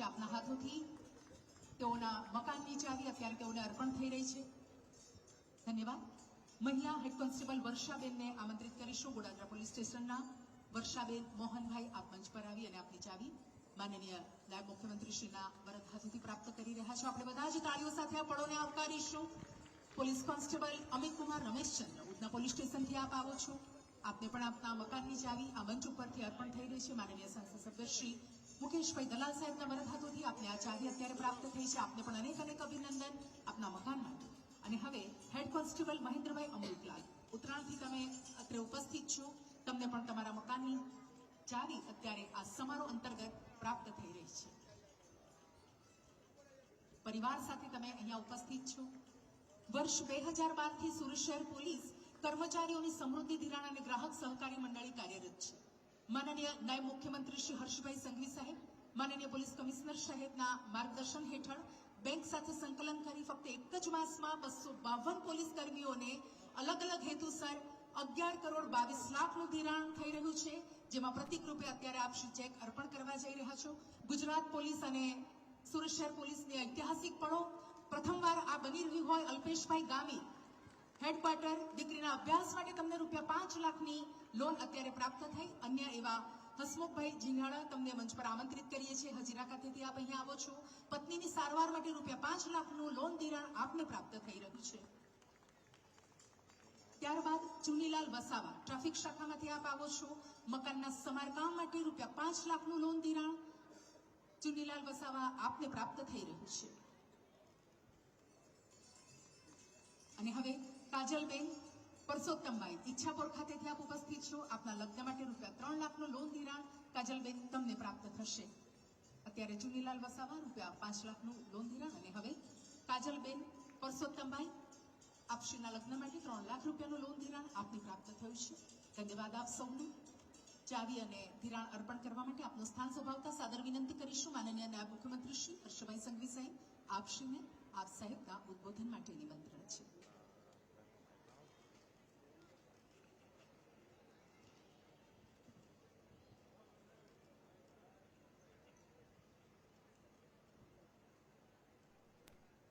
રહેશે આપના હાથોથી તેઓના મકાનની ચાવી અત્યારે તેઓને અર્પણ થઈ રહી છે। ધન્યવાદ। મહિલા હેડ કોન્સ્ટેબલ વર્ષાબેનને આમંત્રિત કરીશું। ગોડાદરા પોલીસ સ્ટેશનના વર્ષાબેન મોહનભાઈ આપ મંચ પર આવી અને આપની ચાવી માનનીય નાયબ મુખ્યમંત્રી શ્રીના વરદ હાથોથી પ્રાપ્ત કરી રહ્યા છો। આપણે બધા જ તાળીઓ સાથે આ પળોને આવકારીશું। Police constable Amit Kumar Rameshchandra Udhna police સ્ટેશનથી આપ આવો છો। આપને પણ આપના મકાનની ચાવી આ મંચ ઉપરથી અર્પણ થઈ રહી છે। માનનીય સંસદ સભ્ય શ્રી મુકેશભાઈ દલાલ સાહેબના વરદ હાથોથી આપને આ ચાવી અત્યારે પ્રાપ્ત થઈ છે। આપને પણ અનેક અનેક અભિનંદન આપના મકાન માટે। અને હવે હેડ કોન્સ્ટેબલ મહેન્દ્રભાઈ અમૃતલાલ ઉત્તરાયણથી તમે અત્રે ઉપસ્થિત છો। તમને પણ તમારા મકાનની ચાવી અત્યારે આ સમારોહ અંતર્ગત પ્રાપ્ત થઈ રહી છે। પરિવાર સાથે તમે અહીંયા ઉપસ્થિત છો। વર્ષ 2012 થી સુરત શહેર પોલીસ કર્મચારીઓની સમૃદ્ધિ ધિરાણ અને ગ્રાહક સહકારી મંડળી કાર્યરત છે। માનનીય નાયબ મુખ્યમંત્રી શ્રી હર્ષભાઈ સંઘવી સાહેબ, માનનીય પોલીસ કમિશનર સાહેબના માર્ગદર્શન હેઠળ બેંક સાથે સંકલન કરી ફક્ત એક જ માસમાં 252 પોલીસ કર્મીઓને અલગ અલગ હેતુસર 11 કરોડ 22 લાખનું ધિરાણ થઈ રહ્યું છે, જેમાં પ્રતિક રૂપે અત્યારે આપ શ્રી ચેક અર્પણ કરવા જઈ રહ્યા છો। ગુજરાત પોલીસ અને સુરત શહેર પોલીસની ઐતિહાસિક પળો પ્રથમવાર આ બની રહ્યું હોય। અલ્પેશભાઈ ગામી હેડક્વાર્ટર દીકરીના અભ્યાસ માટે તમને ₹5 લાખની લોન અત્યારે પ્રાપ્ત થઈ। અન્ય એવા હસમુખભાઈ ઝીંગાડા તમને મંચ પર આમંત્રિત કરીએ છીએ। હજીરા ખાતેથી આપ અહીંયા આવો છો। પત્નીની સારવાર માટે ₹5 લાખનું લોન ધિરાણ આપને પ્રાપ્ત થઈ રહ્યું છે। ત્યારબાદ ચુનીલાલ વસાવા ટ્રાફિક શાખામાંથી આપ આવો છો। મકાનના સમારકામ માટે ₹5 લાખનું લોન ધિરાણ ચુનીલાલ વસાવા આપને પ્રાપ્ત થઈ રહ્યું છે। અને હવે કાજલબેન પરસોત્તમભાઈ ઈચ્છાપુર ખાતેથી આપ ઉપસ્થિત છો। આપના લગ્ન માટે ₹3 લાખનું લોન ધિરાણ કાજલબેન તમને પ્રાપ્ત થશે। અત્યારે ચુનીલાલ વસાવા ₹5 લાખનું લોન ધિરાણ અને હવે કાજલબેન પરસોત્તમભાઈ આપશ્રીના લગ્ન માટે ₹3 લાખ લોન ધિરાણ આપને પ્રાપ્ત થયું છે। ધન્યવાદ આપ સૌનું। ચાવી અને ધિરાણ અર્પણ કરવા માટે આપનું સ્થાન સંભાવતા સાદર વિનંતી કરીશું। માનનીય નાયબ મુખ્યમંત્રી શ્રી હર્ષભાઈ સંઘવી સાહેબ આપશ્રીને આપ સાહેબના ઉદ્બોધન માટે નિમંત્રણ છે।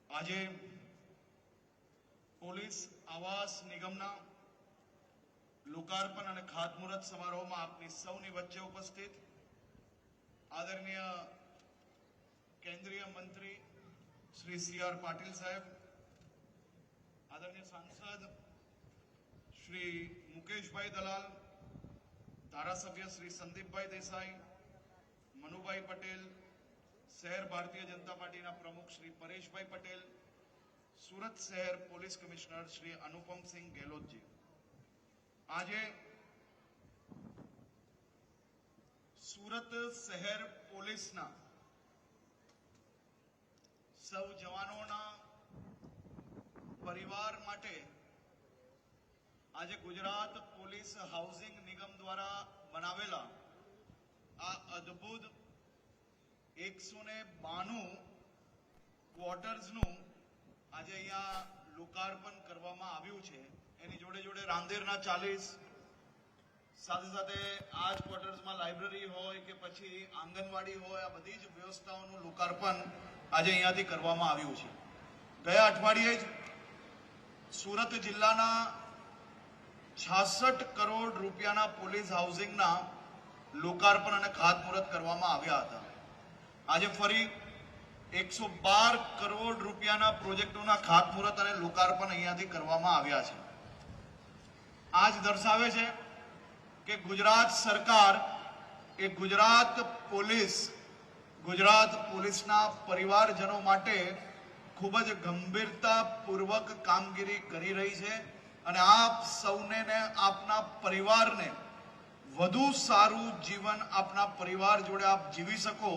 આજે પોલીસ આવાસ નિગમના લોકાર્પણ અને ખાતમુહૂર્ત સમારોહમાં આપની સૌની વચ્ચે ઉપસ્થિત આદરણીય કેન્દ્રીય મંત્રી શ્રી CR પાટીલ સાહેબ, આદરણીય સાંસદ શ્રી મુકેશભાઈ દલાલ, ધારાસભ્ય શ્રી સંદીપભાઈ દેસાઈ, મનુભાઈ પટેલ, શહેર ભારતીય જનતા પાર્ટીના પ્રમુખ શ્રી પરેશભાઈ પટેલ, સુરત શહેર પોલીસ કમિશનર શ્રી અનુપમસિંહ ગેહલોતજી, આજે સુરત શહેર પોલીસના સૌ જવાનોના પરિવાર માટે આજે ગુજરાત પોલીસ હાઉસિંગ નિગમ દ્વારા બનાવેલા આ અદ્ભુત 192 ક્વાર્ટર્સનું આજે અહીંયા લોકાર્પણ કરવામાં આવ્યું છે। એની જોડે જોડે રાંદેરના 40 સાથે સાથે આ જ ક્વાર્ટર્સમાં લાઇબ્રેરી હોય કે પછી આંગણવાડી હોય, આ બધી જ વ્યવસ્થાઓનું લોકાર્પણ આજે અહીંયાથી કરવામાં આવ્યું છે। ગયા અઠવાડિયે જ સુરત જિલ્લાના 66 કરોડ રૂપિયાના પોલીસ હાઉસિંગના લોકાર્પણ અને ખાતમુહૂર્ત કરવામાં આવ્યા હતા। આજે ફરી 112 કરોડ રૂપિયાના પ્રોજેક્ટોના ખાતમુહૂર્ત અને લોકાર્પણ અહીંયાથી કરવામાં આવ્યા છે। આ જ દર્શાવે છે કે ગુજરાત સરકાર એ ગુજરાત પોલીસના પરિવારજનો માટે ખૂબ જ ગંભીરતાપૂર્વક કામગીરી કરી રહી છે અને આપ સૌને આપના પરિવારને વધુ સારું જીવન આપના પરિવાર જોડે આપ જીવી શકો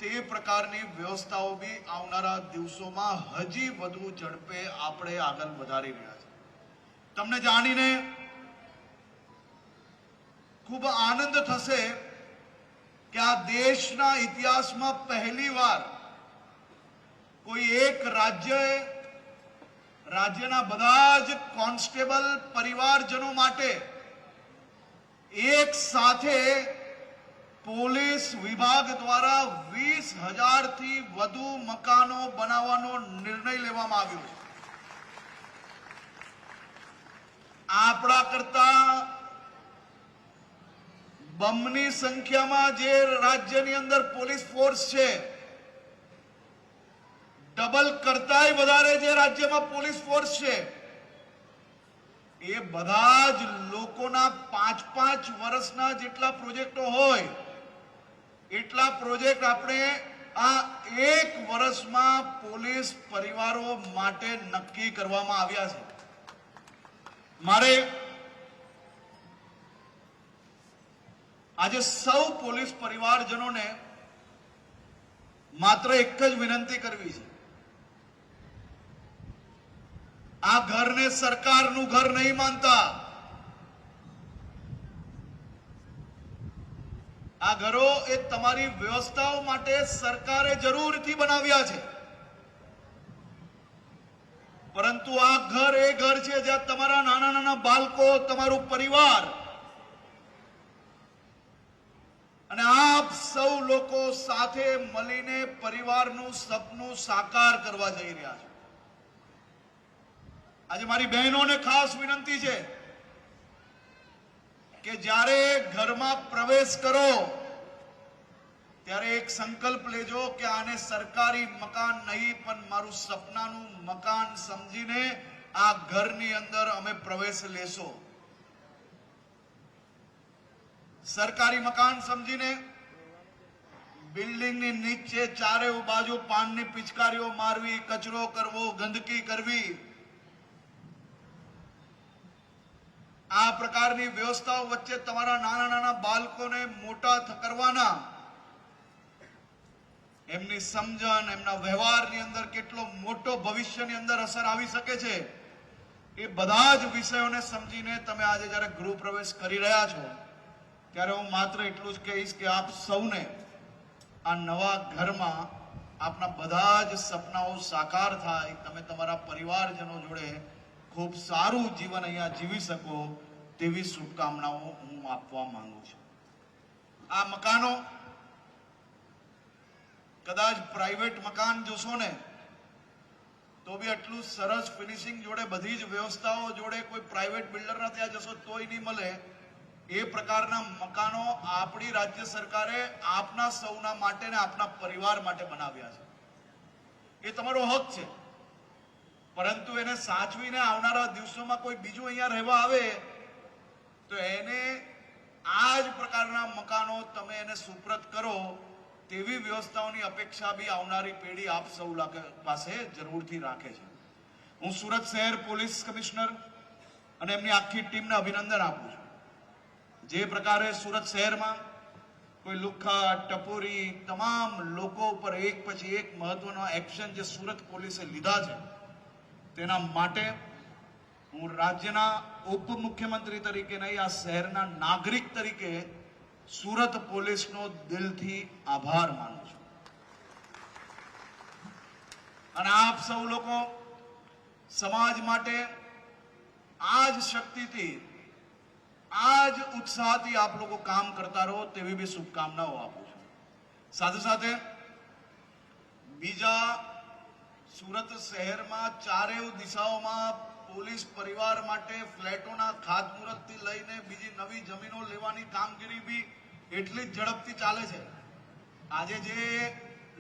તે પ્રકારની વ્યવસ્થાઓ બી આવનારા દિવસોમાં હજી વધુ ઝડપે આપણે આગળ વધારી રહ્યા છે। તમને જાણીને ખૂબ આનંદ થશે કે આ દેશના ઇતિહાસમાં પહેલીવાર કોઈ એક રાજ્યના બધા જ કોન્સ્ટેબલ પરિવારજનો માટે એક સાથે પોલીસ વિભાગ દ્વારા 20,000 થી વધુ મકાનો બનાવવાનો નિર્ણય લેવામાં આવ્યો છે. આપણા કરતા બમની સંખ્યામાં જે રાજ્યની અંદર પોલીસ ફોર્સ છે, ડબલ કરતાય વધારે જે રાજ્યમાં પોલીસ ફોર્સ છે, એ બધા જ લોકોના 5-5 વર્ષના જેટલા પ્રોજેક્ટો હોય એટલા પ્રોજેક્ટ આપણે આ 1 વર્ષમાં પોલીસ પરિવારો માટે નક્કી કરવામાં આવ્યા છે. મારે આજે સૌ પોલીસ પરિવારજનોને માત્ર એક જ વિનંતી કરવી છે. આ ઘરને સરકારનું ઘર નહીં માનતા. આ ઘરો એ તમારી વ્યવસ્થાઓ માટે સરકારે જરૂરથી બનાવ્યા છે, પરંતુ આ ઘર એ ઘર છે જ્યાં તમારા નાના નાના બાળકો, તમારું પરિવાર અને આપ સૌ લોકો સાથે મળીને પરિવારનું સપનું સાકાર કરવા જઈ રહ્યા છો. આજે મારી બહેનોને ખાસ વિનંતી છે કે જ્યારે ઘરમાં પ્રવેશ કરો ત્યારે એક સંકલ્પ લેજો કે આને સરકારી મકાન નહીં પણ મારું સપનાનું મકાન સમજીને આ ઘરની અંદર અમે પ્રવેશ લેશો. સરકારી મકાન સમજીને બિલ્ડિંગની નીચે ચારે બાજુ પાનની પિચકારીઓ મારવી, કચરો કરવો, ગંદકી કરવી, આ પ્રકારની વ્યવસ્થાઓ વચ્ચે તમારા નાના નાના બાળકોને મોટા કરવાના, એમની સમજણ, એમના વ્યવહારની અંદર કેટલો મોટો ભવિષ્યની અંદર અસર આવી શકે છે, એ બધા જ વિષયોને સમજીને તમે આજે જ્યારે ગૃહ પ્રવેશ કરી રહ્યા છો ત્યારે હું માત્ર એટલું જ કહીશ કે આપ સૌને આ નવા ઘરમાં આપના બધા જ સપનાઓ સાકાર થાય, તમે તમારા પરિવારજનો જોડે ખૂબ સારું જીવન અહીંયા જીવી શકો તેવી શુભકામનાઓ હું આપવા માંગુ છું. આ મકાનો કદાચ પ્રાઇવેટ મકાન જોશો ને તો બી આટલું સરસ ફિનિશિંગ જોડે, બધી જ વ્યવસ્થાઓ જોડે કોઈ પ્રાઇવેટ બિલ્ડરના ત્યાં જશો તોય નહીં મળે એ પ્રકારના મકાનો આપણી રાજ્ય સરકારે આપના સૌના માટે ને આપના પરિવાર માટે બનાવ્યા છે. એ તમારો હક છે, પરંતુ એને સાચવીને આવનારા દિવસોમાં કોઈ બીજું અહીંયા રહેવા આવે તો એને આ જ પ્રકારના મકાનો તમે એને સુપ્રત કરો તેવી વ્યવસ્થાઓની અપેક્ષા બી આવનારી પેઢી આપ સૌ પાસે જરૂરથી રાખે છે. હું સુરત શહેર પોલીસ કમિશનર અને એમની આખી ટીમને અભિનંદન આપું છું. જે પ્રકારે સુરત શહેરમાં કોઈ લુખ્ખા, ટપોરી, તમામ લોકો ઉપર એક પછી એક મહત્વનો એક્શન જે સુરત પોલીસે લીધા છે તેના માટે હું રાજ્યના ઉપમુખ્યમંત્રી તરીકે નહીં, આ શહેરના નાગરિક તરીકે સુરત પોલીસનો દિલથી આભાર માનું છું. અને આપ સૌ લોકો સમાજ માટે આ જ શક્તિથી, આ જ ઉત્સાહથી આપ લોકો કામ કરતા રહો તેવી બી શુભકામનાઓ આપું છું. સાથે સાથે બીજા સુરત શહેરમાં ચારેય દિશાઓમાં પોલીસ પરિવાર માટે ફ્લેટોના ખાતમુહૂર્તથી લઈને બીજી નવી જમીનો લેવાની કામગીરી બી એટલી જ ઝડપથી ચાલે છે. આજે જે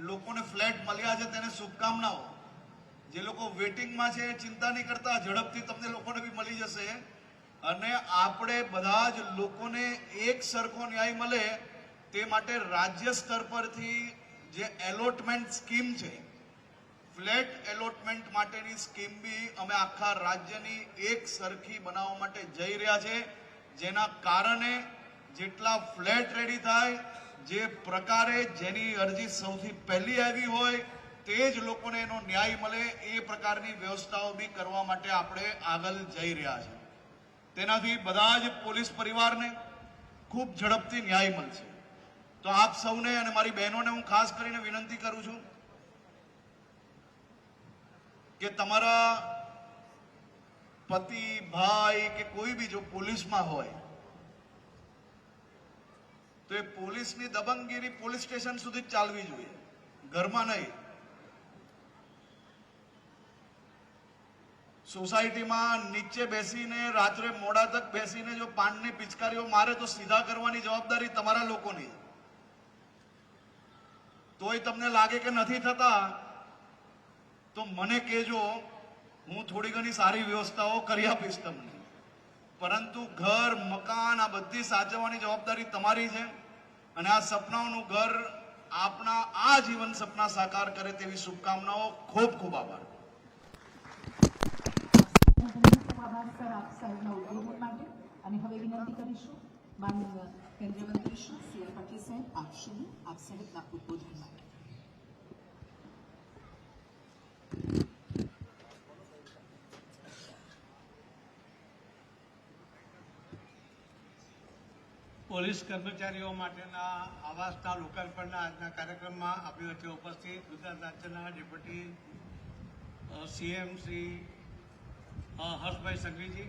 લોકોને ફ્લેટ મળ્યા છે તેને શુભકામનાઓ. જે લોકો વેટિંગમાં છે ચિંતા નહીં કરતા, ઝડપથી તમને લોકોને બી મળી જશે. અને આપણે બધા જ લોકોને એક સરખો ન્યાય મળે તે માટે રાજ્ય સ્તર પરથી જે એલોટમેન્ટ સ્કીમ છે, ફ્લેટ એલોટમેન્ટ માટેની સ્કીમ બી અમે આખા રાજ્યની એક સરખી બનાવવા માટે જઈ રહ્યા છે, જેના કારણે જેટલા ફ્લેટ રેડી થાય, જે પ્રકારે જેની અરજી સૌથી પહેલી આવી હોય તે જ લોકોને એનો ન્યાય મળે એ પ્રકારની વ્યવસ્થાઓ બી કરવા માટે આપણે આગળ જઈ રહ્યા છે. તેનાથી બધા જ પોલીસ પરિવારને ખૂબ ઝડપથી ન્યાય મળશે. તો આપ સૌને અને મારી બહેનોને હું ખાસ કરીને વિનંતી કરું છું કે તમારા પતિ, ભાઈ કે કોઈ બી જો પોલીસમાં હોય તો એ પોલીસની દબંગગીરી પોલીસ સ્ટેશન સુધી જ ચાલવી જોઈએ, ઘરમાં નહીં. સોસાયટીમાં નીચે બેસીને રાત્રે મોડા તક બેસીને જો પાનની પિચકારીઓ મારે તો સીધા કરવાની જવાબદારી તમારા લોકોની. તોય તમને લાગે કે નથી થતા તો મને કહેજો, હું થોડી ઘણી સારી વ્યવસ્થાઓ કરી આપીશ તમને. પરંતુ ઘર મકાન આ બધી સાચવવાની જવાબદારી તમારી છે. અને આ સપનાઓનું ઘર આપણા આ જીવન સપના સાકાર કરે તેવી શુભકામનાઓ. ખૂબ ખૂબ આભાર. આભાર સર આપ સાહેબના ઉદ્બોધન માટે. અને હવે વિનંતી કરીશું માનનીય કેન્દ્રીય મંત્રી શ્રી સી.આર. પાટીલ સાહેબ આપ સાહેબના ઉદ્બોધન માટે. પોલીસ કર્મચારીઓ માટેના આવાસના લોકાર્પણના આજના કાર્યક્રમમાં આપણી વચ્ચે ઉપસ્થિત ગુજરાત રાજ્યના ડેપ્યુટી સીએમ શ્રી હર્ષભાઈ સંઘવીજી,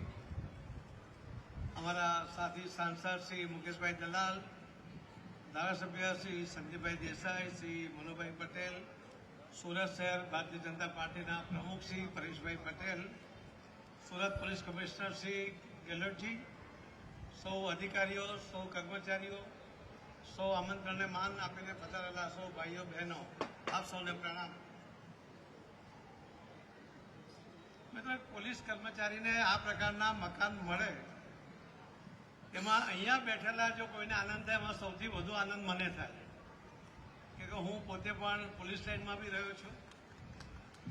અમારા સાથી સાંસદ શ્રી મુકેશભાઈ દલાલ, ધારાસભ્ય શ્રી સંજયભાઈ દેસાઈ, શ્રી મનોભાઈ પટેલ, સુરત શહેર ભારતીય જનતા પાર્ટીના પ્રમુખ શ્રી પરેશભાઈ પટેલ, સુરત પોલીસ કમિશનર શ્રી ગેહલોતજી, સૌ અધિકારીઓ, સૌ કર્મચારીઓ, સૌ આમંત્રણને માન આપીને પધારેલા સૌ ભાઈઓ બહેનો, આપ સૌને પ્રણામ. મતલબ પોલીસ કર્મચારીને આ પ્રકારના મકાન મળે એમાં અહીંયા બેઠેલા જો કોઈને આનંદ થાય એમાં સૌથી વધુ આનંદ મને થાય કે હું પોતે પણ પોલીસ લાઇનમાં બી રહ્યો છું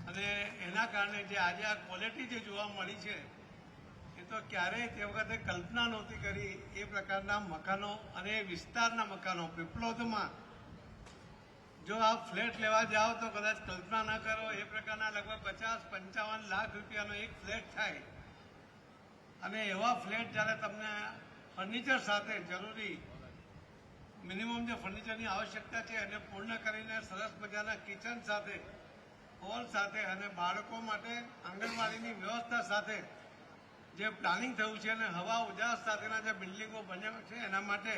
અને એના કારણે જે આજે આ ક્વોલિટી જે જોવા મળી છે એ તો ક્યારેય તે વખતે કલ્પના નહોતી કરી. એ પ્રકારના મકાનો અને વિસ્તારના મકાનો પીપલોદમાં જો આપ ફ્લેટ લેવા જાઓ તો કદાચ કલ્પના ન કરો એ પ્રકારના લગભગ 50-55 લાખ રૂપિયાનો એક ફ્લેટ થાય. અને એવા ફ્લેટ જ્યારે તમને ફર્નિચર સાથે જરૂરી મિનિમમ જે ફર્નિચરની આવશ્યકતા છે એને પૂર્ણ કરીને સરસ મજાના કિચન સાથે, હોલ સાથે અને બાળકો માટે આંગણવાડીની વ્યવસ્થા સાથે જે પ્લાનિંગ થયું છે અને હવા ઉજાસ સાથેના જે બિલ્ડિંગો બન્યા છે એના માટે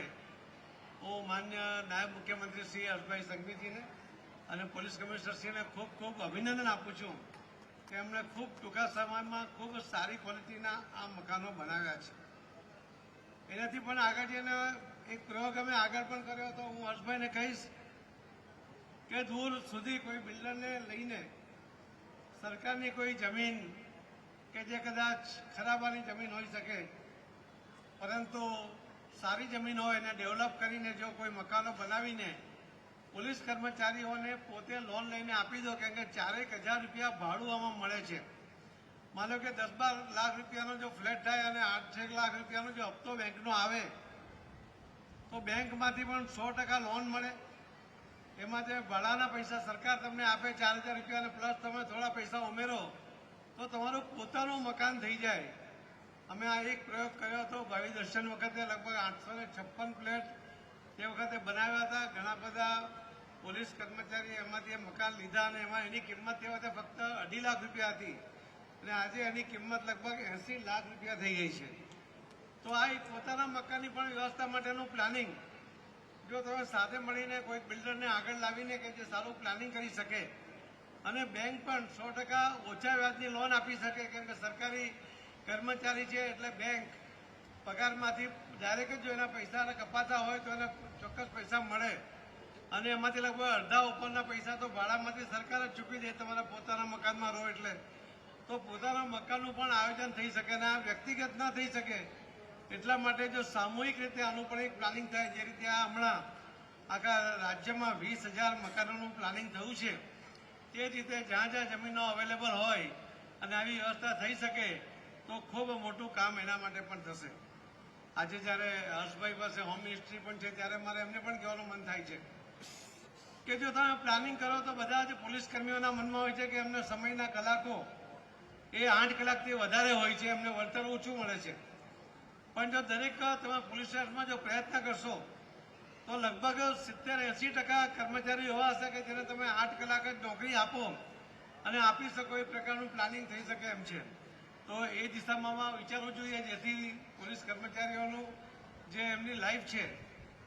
હું માન્ય નાયબ મુખ્યમંત્રી શ્રી હર્ષભાઈ સંઘવીજીને અને પોલીસ કમિશનરશ્રીને ખૂબ ખૂબ અભિનંદન આપું છું કે એમણે ખૂબ ટૂંકા સમયમાં ખૂબ સારી ક્વોલિટીના આ મકાનો બનાવ્યા છે. એનાથી પણ આગળ જઈને એક પ્રયોગ અમે આગળ પણ કર્યો હતો. હું હર્ષભાઈને કહીશ કે દૂર સુધી કોઈ બિલ્ડરને લઈને સરકારની કોઈ જમીન કે જે કદાચ ખરાબાની જમીન હોઈ શકે પરંતુ સારી જમીન હોય એને ડેવલપ કરીને જો કોઈ મકાનો બનાવીને પોલીસ કર્મચારીઓને પોતે લોન લઈને આપી દો, કેમ કે 4,000 રૂપિયા ભાડું આમાં મળે છે. માનો કે 10-12 લાખ રૂપિયાનો જો ફ્લેટ થાય અને 8-6 લાખ રૂપિયાનો જો હપ્તો બેંકનો આવે તો બેંકમાંથી પણ 100% લોન મળે. એમાં જે ભાડાના પૈસા સરકાર તમને આપે 4,000 રૂપિયા પ્લસ તમે થોડા પૈસા ઉમેરો તો તમારું પોતાનું મકાન થઈ જાય. અમે આ એક પ્રયોગ કર્યો હતો ભાવિ દર્શન વખતે લગભગ 856 ફ્લેટ તે વખતે બનાવ્યા હતા. ઘણા બધા પોલીસ કર્મચારી એમાંથી એ મકાન લીધા અને એમાં એની કિંમત તે વખતે ફક્ત 2.5 લાખ રૂપિયા હતી અને આજે એની કિંમત લગભગ 80 લાખ રૂપિયા થઈ ગઈ છે. તો આ એક પોતાના મકાનની પણ વ્યવસ્થા માટેનું પ્લાનિંગ જો તમે સાથે મળીને કોઈ બિલ્ડરને આગળ લાવીને કે જે સારું પ્લાનિંગ કરી શકે અને બેંક પણ 100% ઓછા વ્યાજની લોન આપી શકે, કેમ કે સરકારી કર્મચારી છે એટલે બેંક પગારમાંથી ડાયરેક્ટ જો એના પૈસા કપાતા હોય તો એને ચોક્કસ પૈસા મળે અને એમાંથી લગભગ અડધા ઉપરના પૈસા તો ભાડામાંથી સરકાર જ ચૂકવી દે તમારા પોતાના મકાનમાં રહો એટલે. તો પોતાના મકાનનું પણ આયોજન થઈ શકે અને આ વ્યક્તિગત ના થઈ શકે એટલા માટે જો સામૂહિક રીતે આનું પણ એક પ્લાનિંગ થાય, જે રીતે આ હમણાં આખા રાજ્યમાં 20,000 મકાનોનું પ્લાનિંગ થયું છે તે જ રીતે જ્યાં જ્યાં જમીનો અવેલેબલ હોય અને આવી વ્યવસ્થા થઈ શકે તો ખૂબ મોટું કામ એના માટે પણ થશે. આજે જ્યારે હર્ષભાઈ પાસે હોમ મિનિસ્ટ્રી પણ છે ત્યારે મારે એમને પણ કહેવાનું મન થાય છે કે જો તમે પ્લાનિંગ કરો તો બધા જ પોલીસ કર્મીઓના મનમાં હોય છે કે એમને સમયના કલાકો એ 8 કલાકથી વધારે હોય છે, એમને વળતર ઓછું મળે છે. પણ જો દરેક તમે પોલીસ સ્ટેશનમાં જો પ્રયત્ન કરશો તો લગભગ 70-80% કર્મચારીઓ એવા હશે કે જેને તમે 8 કલાક જ નોકરી આપો અને આપી શકો એ પ્રકારનું પ્લાનિંગ થઈ શકે એમ છે. તો એ દિશામાં વિચારવું જોઈએ જેથી પોલીસ કર્મચારીઓનું જે એમની લાઈફ છે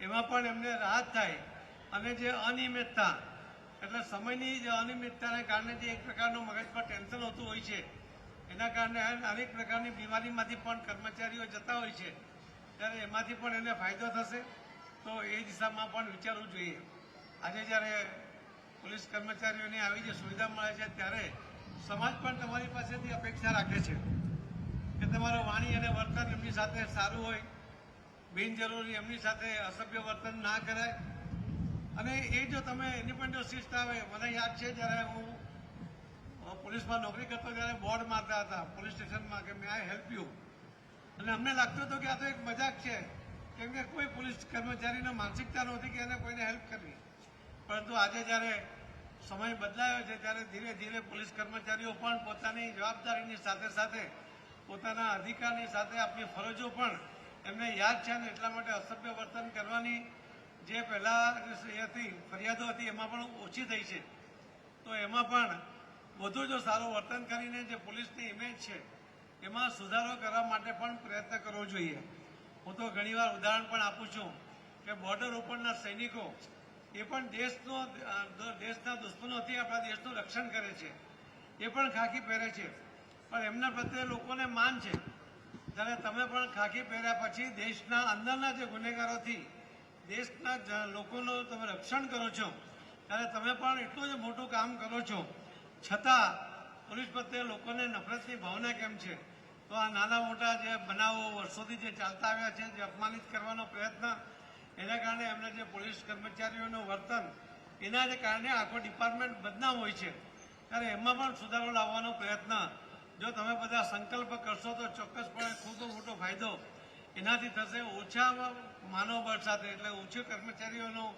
એમાં પણ એમને રાહત થાય અને જે અનિયમિતતા એટલે સમયની જે અનિયમિતતાને કારણે જે એક પ્રકારનું મગજ પર ટેન્શન હોતું હોય છે, એના કારણે અનેક પ્રકારની બીમારીમાંથી પણ કર્મચારીઓ જતા હોય છે, ત્યારે એમાંથી પણ એને ફાયદો થશે. તો એ દિશામાં પણ વિચારવું જોઈએ. આજે જ્યારે પોલીસ કર્મચારીઓને આવી જે સુવિધા મળે છે, ત્યારે સમાજ પણ તમારી પાસેથી અપેક્ષા રાખે છે કે તમારું વાણી અને વર્તન એમની સાથે સારું હોય, બિનજરૂરી એમની સાથે અસભ્ય વર્તન ના કરાય. અને એ જો તમે એની પણ જો શિસ્ત આવે, મને યાદ છે જ્યારે હું પોલીસમાં નોકરી કરતો ત્યારે બોર્ડ મારતા હતા પોલીસ સ્ટેશનમાં કે મે આઈ હેલ્પ યુ, અને અમને લાગતું હતું કે આ તો એક મજાક છે, કેમ કે કોઈ પોલીસ કર્મચારીનો માનસિકતા નહોતી કે એને કોઈને હેલ્પ કરવી. પરંતુ આજે જ્યારે સમય બદલાયો છે, ત્યારે ધીરે ધીરે પોલીસ કર્મચારીઓ પણ પોતાની જવાબદારીની સાથે સાથે પોતાના અધિકારની સાથે આપણી ફરજો પણ એમને યાદ છે, અને એટલા માટે અસભ્ય વર્તન કરવાની જે પહેલાં એ હતી ફરિયાદો હતી એમાં પણ ઓછી થઈ છે. તો એમાં પણ વધુ જો સારું વર્તન કરીને જે પોલીસની ઇમેજ છે એમાં સુધારો કરવા માટે પણ પ્રયત્ન કરવો જોઈએ. હું તો ઘણીવાર ઉદાહરણ પણ આપું છું કે બોર્ડર ઉપરના સૈનિકો એ પણ દેશના દુશ્મનોથી આપણા દેશનું રક્ષણ કરે છે, એ પણ ખાખી પહેરે છે, પણ એમના પ્રત્યે લોકોને માન છે. જ્યારે તમે પણ ખાખી પહેર્યા પછી દેશના અંદરના જે ગુનેગારોથી દેશના લોકોનું તમે રક્ષણ કરો છો, ત્યારે તમે પણ એટલું જ મોટું કામ કરો છો, છતાં પોલીસ પ્રત્યે લોકોને નફરતની ભાવના કેમ છે? તો આ નાના મોટા જે બનાવો વર્ષોથી જે ચાલતા આવ્યા છે, જે અપમાનિત કરવાનો પ્રયત્ન, એના કારણે એમને જે પોલીસ કર્મચારીઓનું વર્તન, એના જ કારણે આખો ડિપાર્ટમેન્ટ બદનામ હોય છે. ત્યારે એમાં પણ સુધારો લાવવાનો પ્રયત્ન જો તમે બધા સંકલ્પ કરશો તો ચોક્કસપણે ખૂબ મોટો ફાયદો એનાથી થશે. ઓછા માનવબળ સાથે એટલે ઓછું કર્મચારીઓનું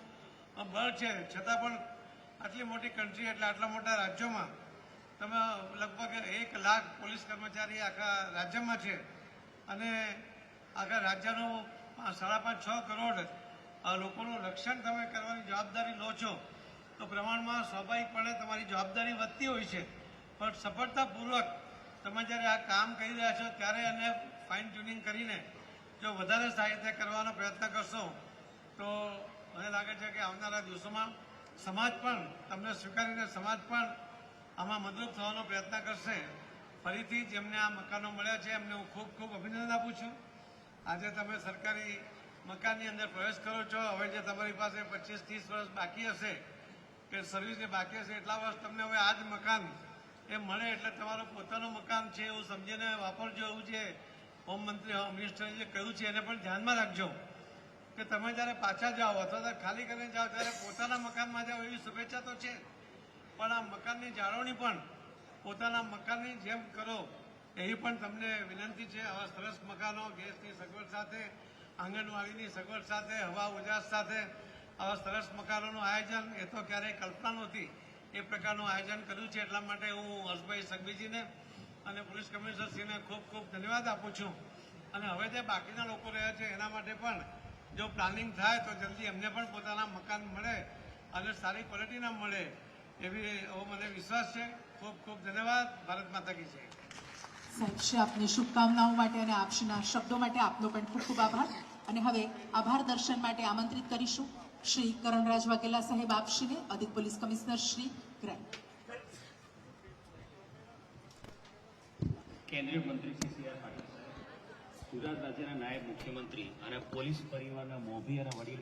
બળ છે, છતાં પણ આટલી મોટી કન્ટ્રી એટલે આટલા મોટા રાજ્યોમાં તમે લગભગ 1 લાખ પોલીસ કર્મચારી આખા રાજ્યમાં છે, અને આખા રાજ્યનું 5.5-6 કરોડ લોકોનું રક્ષણ તમે કરવાની જવાબદારી લો છો, તો પ્રમાણમાં સ્વાભાવિકપણે તમારી જવાબદારી વધતી હોય છે. પણ સફળતાપૂર્વક તમે જ્યારે આ કામ કરી રહ્યા છો ત્યારે એને ફાઇન ટ્યુનિંગ કરીને જો વધારે સારી રીતે કરવાનો પ્રયત્ન કરશો, તો મને લાગે છે કે આવનારા દિવસોમાં સમાજ પણ તમને સ્વીકારીને સમાજ પણ આમાં મદદરૂપ થવાનો પ્રયત્ન કરશે. ફરીથી જેમને આ મકાનો મળ્યા છે એમને હું ખૂબ ખૂબ અભિનંદન આપું છું. આજે તમે સરકારી મકાનની અંદર પ્રવેશ કરો છો. હવે જે તમારી પાસે 25-30 વર્ષ બાકી હશે કે સર્વિસની બાકી હશે, એટલા વર્ષ તમને હવે આ જ મકાન એ મળે એટલે તમારું પોતાનું મકાન છે એવું સમજીને વાપરજો. એવું જે હોમમંત્રી હોમ મિનિસ્ટરે જે કહ્યું છે એને પણ ધ્યાનમાં રાખજો કે તમે જ્યારે પાછા જાઓ અથવા ખાલી કરીને જાઓ ત્યારે પોતાના મકાનમાં જાઓ, એવી શુભેચ્છા તો છે, પણ આ મકાનની જાળવણી પણ પોતાના મકાનની જેમ કરો એવી પણ તમને વિનંતી છે. આવા સરસ મકાનો ગેસની સગવડ સાથે, આંગણવાડીની સગવડ સાથે, હવા ઉજાસ સાથે આવા સરસ મકાનોનું આયોજન એ તો ક્યારેય કલ્પના નહોતી, એ પ્રકારનું આયોજન કર્યું છે. એટલા માટે હું હર્ષભાઈ સંઘવીજીને અને પોલીસ કમિશનરશ્રીને ખૂબ ખૂબ ધન્યવાદ આપું છું. અને હવે જે બાકીના લોકો રહ્યા છે એના માટે પણ જો પ્લાનિંગ થાય તો જલ્દી એમને પણ પોતાના મકાન મળે અને સારી ક્વોલિટીના મળે એવી એવો મને વિશ્વાસ છે. ખૂબ ખૂબ ધન્યવાદ. ભારત માતા કી જય. સાહેબ શ્રી આપની શુભકામનાઓ માટે અને આપના શબ્દો માટે આપનો પણ ખૂબ ખૂબ આભાર. અને હવે આભાર દર્શન માટે આમંત્રિત કરીશું શ્રી કરણરાજ વાઘેલા સાહેબ આપશ્રીને, અધિક પોલીસ કમિશનર શ્રી ગ્રાન્ટ. કેન્દ્રીય મંત્રી શ્રી સી આર પાટીલ સાહેબ, ગુજરાત રાજ્યના નાયબ મુખ્યમંત્રી અને પોલીસ પરિવારના મોભી અને વડીલ